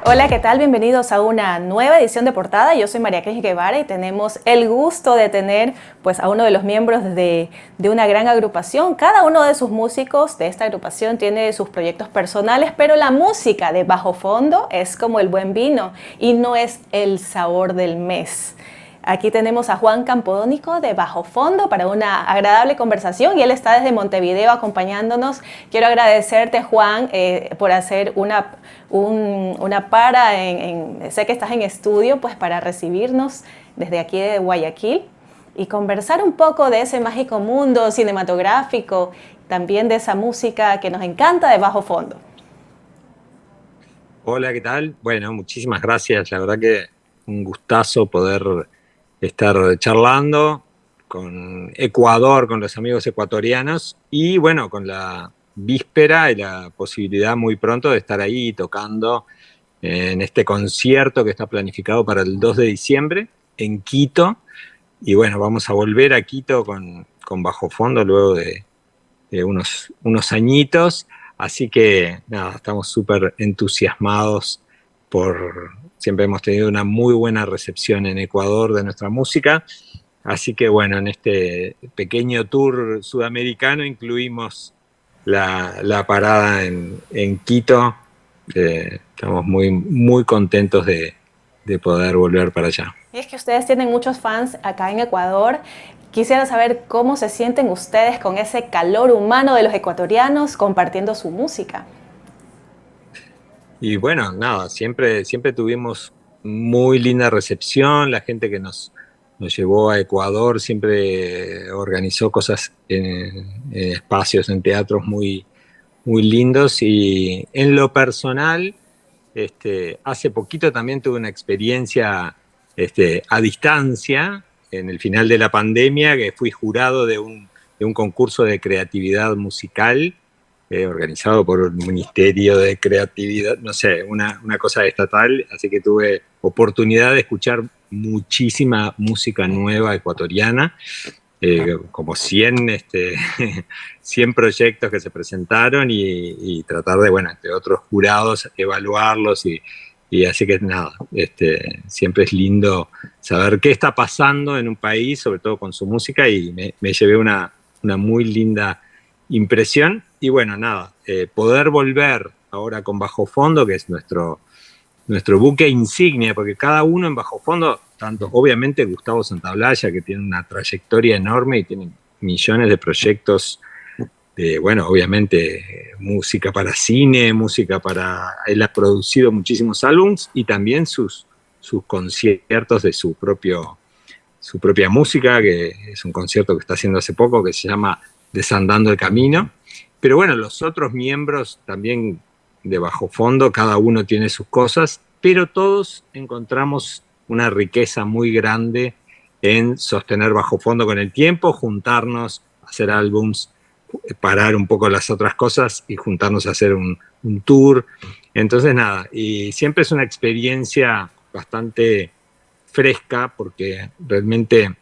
Hola, ¿qué tal? Bienvenidos a una nueva edición de Portada. Yo soy María Cris Guevara y tenemos el gusto de tener pues, a uno de los miembros de una gran agrupación. Cada uno de sus músicos de esta agrupación tiene sus proyectos personales, pero la música de Bajo Fondo es como el buen vino y no es el sabor del mes. Aquí tenemos a Juan Campodónico de Bajo Fondo para una agradable conversación y él está desde Montevideo acompañándonos. Quiero agradecerte, Juan, por hacer una para, sé que estás en estudio, pues para recibirnos desde aquí de Guayaquil y conversar un poco de ese mágico mundo cinematográfico, también de esa música que nos encanta de Bajo Fondo. Hola, ¿qué tal? Bueno, muchísimas gracias. La verdad que un gustazo poder estar charlando con Ecuador, con los amigos ecuatorianos y bueno, con la víspera y la posibilidad muy pronto de estar ahí tocando en este concierto que está planificado para el 2 de diciembre en Quito. Y bueno, vamos a volver a Quito con Bajo Fondo luego de unos añitos. Así que nada, estamos súper entusiasmados siempre hemos tenido una muy buena recepción en Ecuador de nuestra música. Así que bueno, en este pequeño tour sudamericano incluimos la parada en Quito. Estamos muy contentos de poder volver para allá. Y es que ustedes tienen muchos fans acá en Ecuador. Quisiera saber cómo se sienten ustedes con ese calor humano de los ecuatorianos compartiendo su música. Y bueno, nada, siempre tuvimos muy linda recepción, la gente que nos llevó a Ecuador siempre organizó cosas en espacios, en teatros muy lindos y en lo personal, hace poquito también tuve una experiencia a distancia en el final de la pandemia, que fui jurado de un concurso de creatividad musical organizado por el Ministerio de Creatividad, no sé, una cosa estatal, así que tuve oportunidad de escuchar muchísima música nueva ecuatoriana, como 100, 100 proyectos que se presentaron y tratar de, bueno, entre otros jurados, evaluarlos y así que nada, siempre es lindo saber qué está pasando en un país, sobre todo con su música, y me llevé una muy linda impresión. Y bueno, nada, poder volver ahora con Bajo Fondo, que es nuestro buque insignia, porque cada uno en Bajo Fondo, tanto obviamente Gustavo Santaolalla, que tiene una trayectoria enorme y tiene millones de proyectos de, bueno, obviamente música para cine, música para... Él ha producido muchísimos álbums y también sus conciertos de su propia música, que es un concierto que está haciendo hace poco, que se llama Desandando el Camino. Pero bueno, los otros miembros también de Bajo Fondo, cada uno tiene sus cosas, pero todos encontramos una riqueza muy grande en sostener Bajo Fondo con el tiempo, juntarnos, hacer álbums, parar un poco las otras cosas y juntarnos a hacer un tour. Entonces, nada, y siempre es una experiencia bastante fresca porque realmente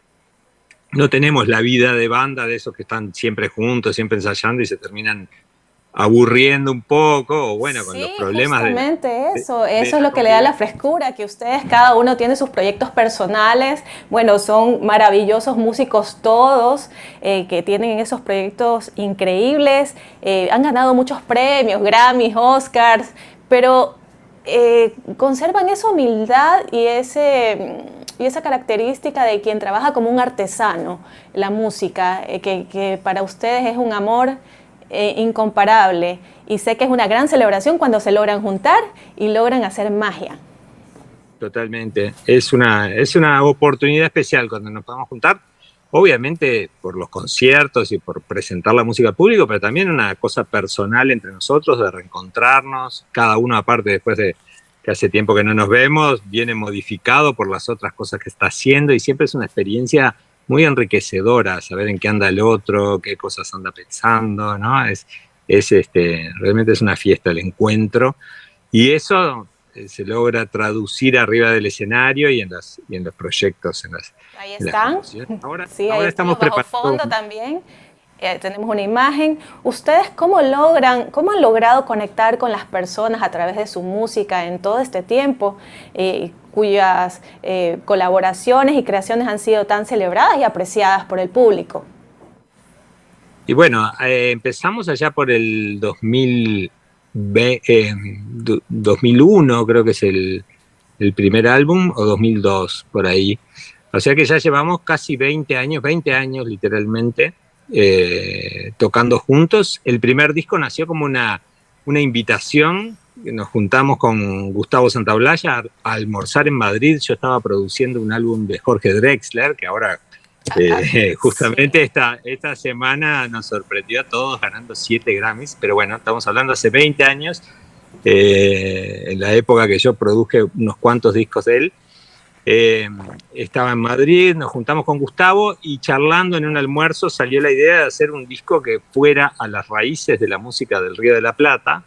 no tenemos la vida de banda de esos que están siempre juntos, siempre ensayando y se terminan aburriendo un poco, o bueno, con Sí, los problemas justamente eso. de Eso es la lo que le da la convivencia. frescura, que ustedes cada uno tiene sus proyectos personales. Bueno, son maravillosos músicos todos, que tienen esos proyectos increíbles. Han ganado muchos premios, Grammys, Oscars, pero conservan esa humildad y esa característica de quien trabaja como un artesano, la música, que para ustedes es un amor incomparable. Y sé que es una gran celebración cuando se logran juntar y logran hacer magia. Totalmente. Es una oportunidad especial cuando nos podemos juntar, obviamente por los conciertos y por presentar la música al público, pero también una cosa personal entre nosotros, de reencontrarnos, cada uno aparte después de que hace tiempo que no nos vemos, viene modificado por las otras cosas que está haciendo y siempre es una experiencia muy enriquecedora, saber en qué anda el otro, qué cosas anda pensando, ¿no? Realmente es una fiesta el encuentro y eso se logra traducir arriba del escenario y en los proyectos, Ahí en las están. canciones. Ahora, Sí, ahí ahora están estamos los bajo preparando fondo también. tenemos una imagen. ¿Ustedes cómo han logrado conectar con las personas a través de su música en todo este tiempo, cuyas colaboraciones y creaciones han sido tan celebradas y apreciadas por el público? Y bueno, empezamos allá por el 2001, creo que es el primer álbum, o 2002, por ahí. O sea que ya llevamos casi 20 años literalmente, tocando juntos. El primer disco nació como una invitación. Nos juntamos con Gustavo Santaolalla a almorzar en Madrid. Yo estaba produciendo un álbum de Jorge Drexler, que ahora justamente esta semana nos sorprendió a todos ganando 7 Grammys. Pero bueno, estamos hablando hace 20 años, en la época que yo produje unos cuantos discos de él. Estaba en Madrid, nos juntamos con Gustavo y charlando en un almuerzo salió la idea de hacer un disco que fuera a las raíces de la música del Río de la Plata,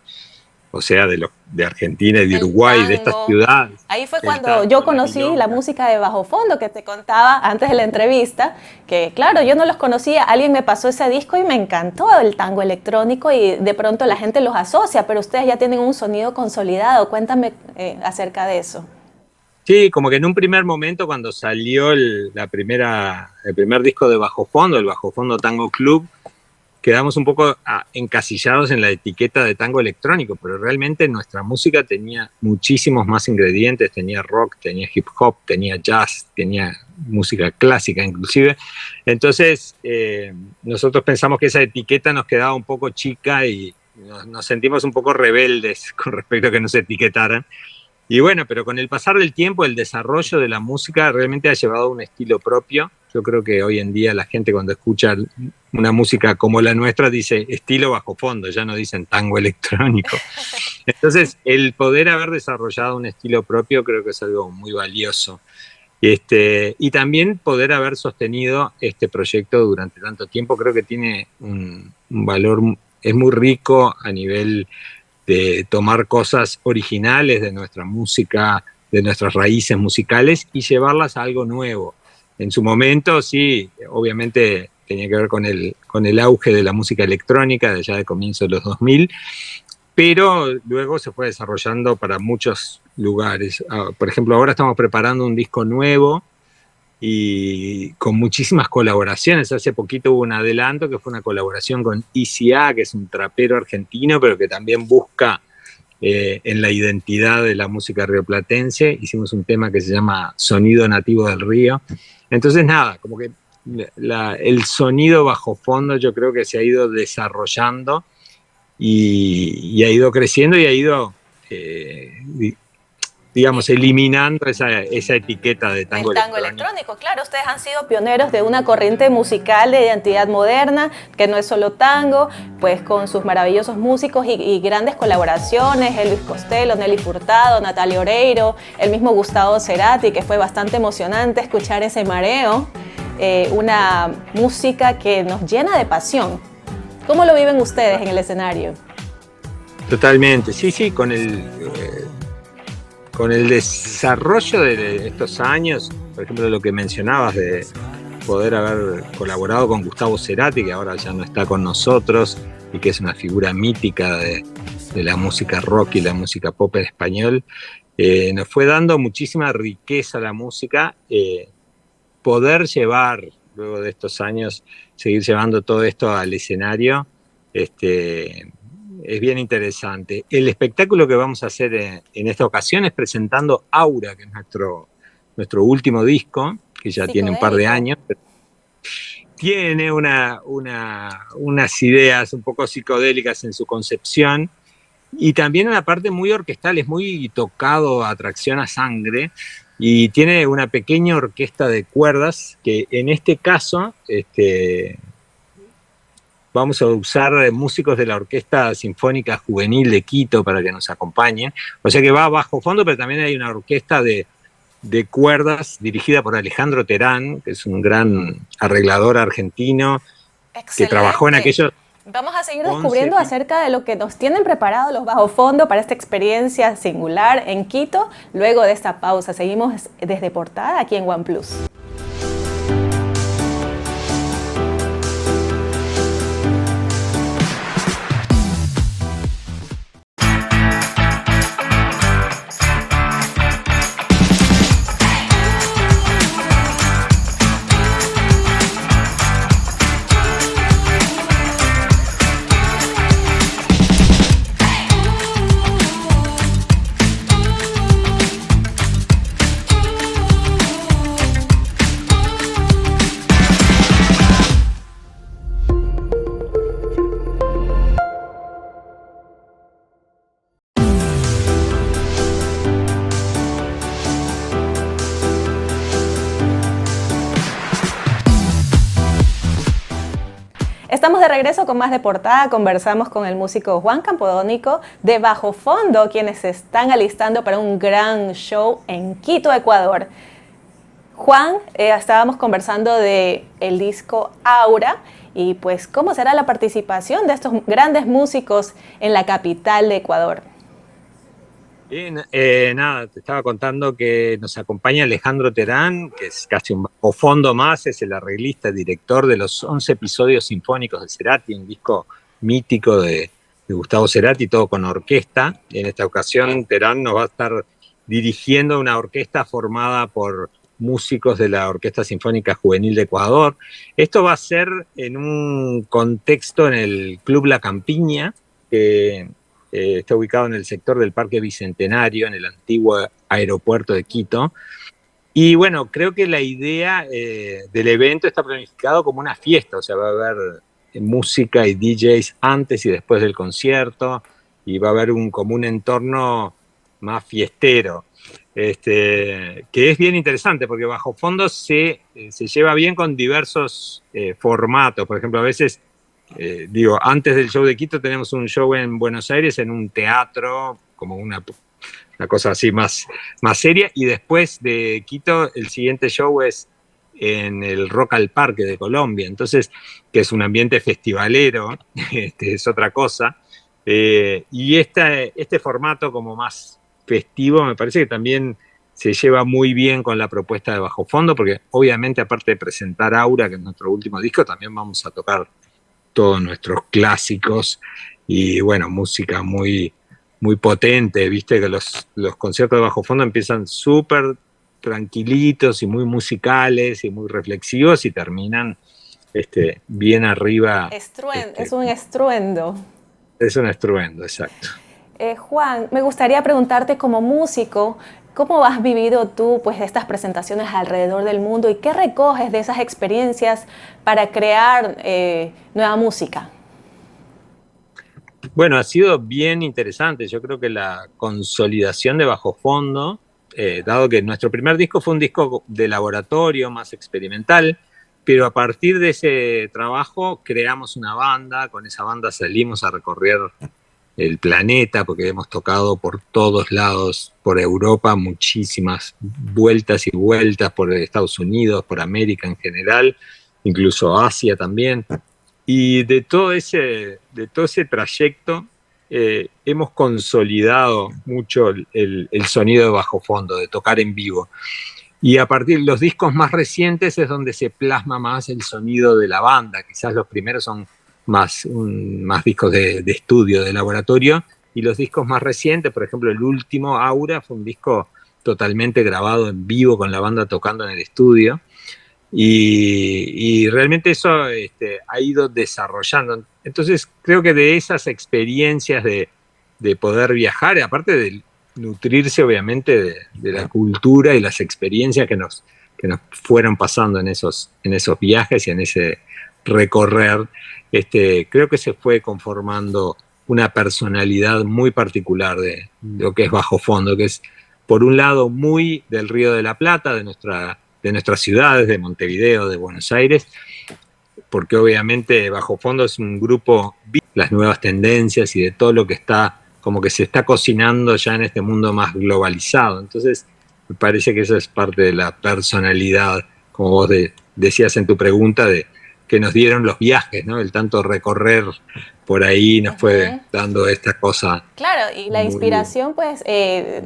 o sea, de Argentina y de Uruguay, de estas ciudades. Ahí fue cuando yo conocí la música de Bajo Fondo, que te contaba antes de la entrevista, que claro, yo no los conocía, alguien me pasó ese disco y me encantó el tango electrónico y de pronto la gente los asocia, pero ustedes ya tienen un sonido consolidado. Cuéntame acerca de eso. Sí, como que en un primer momento cuando salió el primer disco de Bajo Fondo, el Bajo Fondo Tango Club, quedamos un poco encasillados en la etiqueta de tango electrónico, pero realmente nuestra música tenía muchísimos más ingredientes, tenía rock, tenía hip hop, tenía jazz, tenía música clásica inclusive. Entonces nosotros pensamos que esa etiqueta nos quedaba un poco chica y nos sentimos un poco rebeldes con respecto a que nos etiquetaran. Y bueno, pero con el pasar del tiempo, el desarrollo de la música realmente ha llevado a un estilo propio. Yo creo que hoy en día la gente cuando escucha una música como la nuestra dice estilo Bajo Fondo, ya no dicen tango electrónico. Entonces, el poder haber desarrollado un estilo propio creo que es algo muy valioso. Y también poder haber sostenido este proyecto durante tanto tiempo creo que tiene un valor, es muy rico a nivel de tomar cosas originales de nuestra música, de nuestras raíces musicales y llevarlas a algo nuevo. En su momento, sí, obviamente tenía que ver con el auge de la música electrónica, de allá de comienzos de los 2000, pero luego se fue desarrollando para muchos lugares. Por ejemplo, ahora estamos preparando un disco nuevo y con muchísimas colaboraciones. Hace poquito hubo un adelanto que fue una colaboración con ICA, que es un trapero argentino, pero que también busca en la identidad de la música rioplatense. Hicimos un tema que se llama Sonido Nativo del Río. Entonces nada, como que el sonido Bajo Fondo yo creo que se ha ido desarrollando y ha ido creciendo y ha ido digamos, eliminando esa etiqueta de tango electrónico. Claro, ustedes han sido pioneros de una corriente musical de identidad moderna, que no es solo tango, pues con sus maravillosos músicos y grandes colaboraciones, Elvis Costello, Nelly Furtado, Natalia Oreiro, el mismo Gustavo Cerati, que fue bastante emocionante escuchar ese mareo, una música que nos llena de pasión. ¿Cómo lo viven ustedes en el escenario? Totalmente, sí, con el desarrollo de estos años, por ejemplo, lo que mencionabas de poder haber colaborado con Gustavo Cerati, que ahora ya no está con nosotros y que es una figura mítica de la música rock y la música pop en español, nos fue dando muchísima riqueza a la música. Poder llevar, luego de estos años, seguir llevando todo esto al escenario, es bien interesante. El espectáculo que vamos a hacer en esta ocasión es presentando Aura, que es nuestro último disco, que ya tiene un par de años. Tiene unas ideas un poco psicodélicas en su concepción y también una parte muy orquestal, es muy tocado a tracción a sangre y tiene una pequeña orquesta de cuerdas que en este caso vamos a usar músicos de la Orquesta Sinfónica Juvenil de Quito para que nos acompañen. O sea que va Bajo Fondo, pero también hay una orquesta de cuerdas dirigida por Alejandro Terán, que es un gran arreglador argentino. Excelente. Que trabajó en aquellos... Vamos a seguir descubriendo acerca de lo que nos tienen preparado los Bajo Fondo para esta experiencia singular en Quito. Luego de esta pausa, seguimos desde Portada aquí en OnePlus. estamos de regreso con más de Portada. Conversamos con el músico Juan Campodónico de Bajo Fondo, quienes se están alistando para un gran show en Quito, Ecuador. Juan, estábamos conversando de el disco Aura y pues cómo será la participación de estos grandes músicos en la capital de Ecuador. Bien, nada, te estaba contando que nos acompaña Alejandro Terán, que es casi un bajo fondo más, es el arreglista, director de los 11 episodios sinfónicos de Cerati, un disco mítico de Gustavo Cerati, todo con orquesta. En esta ocasión Terán nos va a estar dirigiendo una orquesta formada por músicos de la Orquesta Sinfónica Juvenil de Ecuador. Esto va a ser en un contexto en el Club La Campiña, que está ubicado en el sector del Parque Bicentenario, en el antiguo aeropuerto de Quito. Y bueno, creo que la idea del evento está planificado como una fiesta, o sea, va a haber música y DJs antes y después del concierto, y va a haber como un entorno más fiestero, que es bien interesante, porque Bajo Fondo se lleva bien con diversos formatos. Por ejemplo, a veces antes del show de Quito tenemos un show en Buenos Aires en un teatro, como una cosa así más seria, y después de Quito el siguiente show es en el Rock al Parque de Colombia, entonces, que es un ambiente festivalero, es otra cosa, y este formato como más festivo me parece que también se lleva muy bien con la propuesta de Bajo Fondo, porque obviamente aparte de presentar Aura, que es nuestro último disco, también vamos a tocar todos nuestros clásicos y bueno, música muy, muy potente. Viste que los conciertos de Bajo Fondo empiezan súper tranquilitos y muy musicales y muy reflexivos y terminan bien arriba. Es un estruendo. Es un estruendo, exacto. Juan, me gustaría preguntarte como músico, ¿cómo has vivido tú pues, estas presentaciones alrededor del mundo y qué recoges de esas experiencias para crear nueva música? Bueno, ha sido bien interesante. Yo creo que la consolidación de Bajo Fondo, dado que nuestro primer disco fue un disco de laboratorio, más experimental, pero a partir de ese trabajo creamos una banda, con esa banda salimos a recorrer el planeta, porque hemos tocado por todos lados, por Europa, muchísimas vueltas y vueltas, por Estados Unidos, por América en general, incluso Asia también. Y de todo ese trayecto hemos consolidado mucho el sonido de Bajo Fondo, de tocar en vivo. Y a partir de los discos más recientes es donde se plasma más el sonido de la banda. Quizás los primeros son más discos de estudio, de laboratorio, y los discos más recientes, por ejemplo, el último, Aura, fue un disco totalmente grabado en vivo con la banda tocando en el estudio, y realmente eso ha ido desarrollando. Entonces creo que de esas experiencias de poder viajar, aparte de nutrirse obviamente de la cultura y las experiencias que nos fueron pasando en esos viajes y en ese recorrer, creo que se fue conformando una personalidad muy particular de lo que es Bajo Fondo, que es por un lado muy del Río de la Plata, de nuestras ciudades, de Montevideo, de Buenos Aires, porque obviamente Bajo Fondo es un grupo, las nuevas tendencias y de todo lo que está, como que se está cocinando ya en este mundo más globalizado. Entonces me parece que esa es parte de la personalidad, como vos decías en tu pregunta, de que nos dieron los viajes, ¿no? El tanto recorrer por ahí nos fue dando esta cosa. Claro, y la inspiración pues es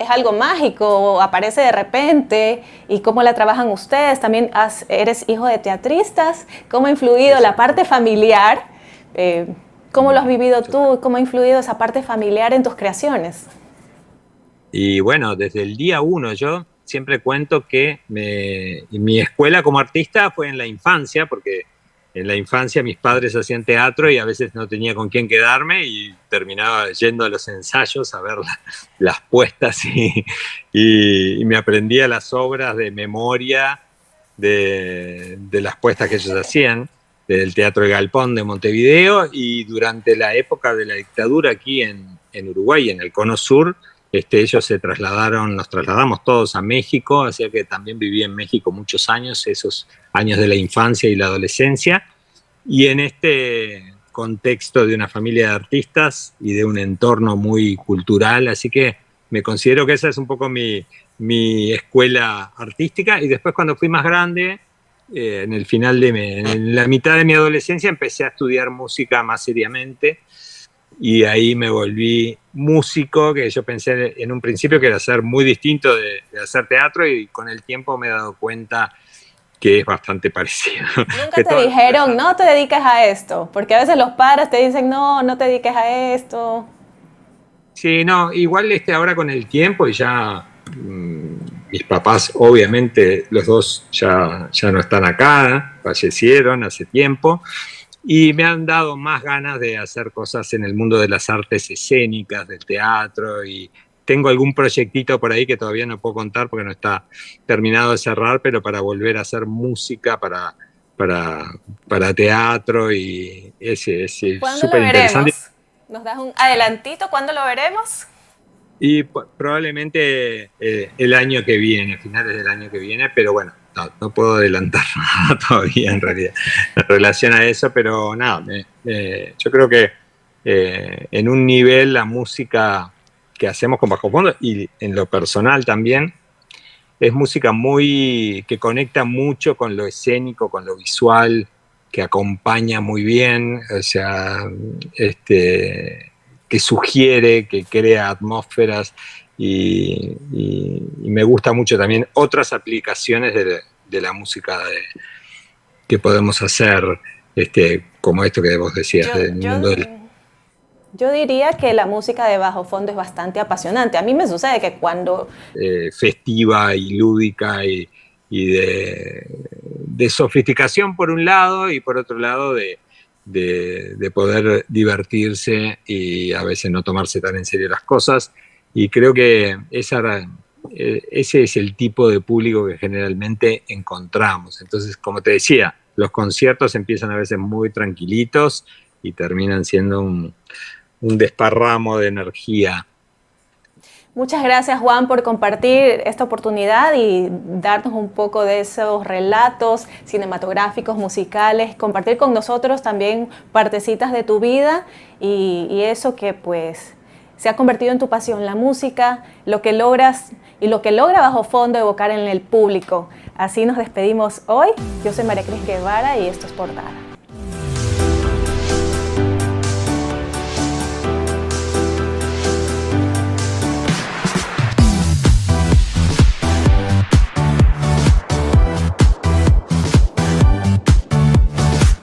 algo mágico, aparece de repente. ¿Y cómo la trabajan ustedes? También eres hijo de teatristas. ¿Cómo ha influido la parte familiar? ¿Cómo lo has vivido tú? ¿Cómo ha influido esa parte familiar en tus creaciones? Y bueno, desde el día uno yo siempre cuento que mi escuela como artista fue en la infancia, porque en la infancia mis padres hacían teatro y a veces no tenía con quién quedarme y terminaba yendo a los ensayos a ver las puestas y me aprendía las obras de memoria de las puestas que ellos hacían, del Teatro El Galpón de Montevideo, y durante la época de la dictadura aquí en Uruguay, en el Cono Sur, ellos nos trasladamos todos a México, así que también viví en México muchos años, esos años de la infancia y la adolescencia, Y en este contexto de una familia de artistas y de un entorno muy cultural, así que me considero que esa es un poco mi escuela artística. Y después cuando fui más grande, en el final en la mitad de mi adolescencia, empecé a estudiar música más seriamente y ahí me volví músico, que yo pensé en un principio que era ser muy distinto de hacer teatro, y con el tiempo me he dado cuenta que es bastante parecido. Nunca Que te todas dijeron, las no te dediques a esto, porque a veces los padres te dicen, no, no te dediques a esto. Sí, no, igual ahora con el tiempo y ya mis papás, obviamente, los dos ya no están acá, fallecieron hace tiempo, y me han dado más ganas de hacer cosas en el mundo de las artes escénicas, del teatro, y tengo algún proyectito por ahí que todavía no puedo contar porque no está terminado de cerrar, pero para volver a hacer música para, para teatro, y ese es ¿Cuándo lo súper interesante. veremos? ¿Nos das un adelantito? ¿Cuándo lo veremos? Y probablemente el año que viene, finales del año que viene, pero bueno, no puedo adelantar nada todavía en realidad en relación a eso, pero nada, yo creo que en un nivel la música que hacemos con Bajo Fondo y en lo personal también es música que conecta mucho con lo escénico, con lo visual, que acompaña muy bien, o sea, que sugiere, que crea atmósferas, y me gusta mucho también otras aplicaciones de la música que podemos hacer, como esto que vos decías, Yo, del yo, mundo del yo diría que la música de bajo fondo es bastante apasionante. A mí me sucede que cuando festiva y lúdica y de sofisticación por un lado, y por otro lado de poder divertirse y a veces no tomarse tan en serio las cosas. Y creo que ese es el tipo de público que generalmente encontramos. Entonces, como te decía, los conciertos empiezan a veces muy tranquilitos y terminan siendo un desparramo de energía. muchas gracias, Juan, por compartir esta oportunidad y darnos un poco de esos relatos cinematográficos, musicales, compartir con nosotros también partecitas de tu vida y eso que pues se ha convertido en tu pasión, la música, lo que logras y lo que logra Bajo Fondo evocar en el público. Así nos despedimos hoy. Yo soy María Cris Guevara y esto es Portada.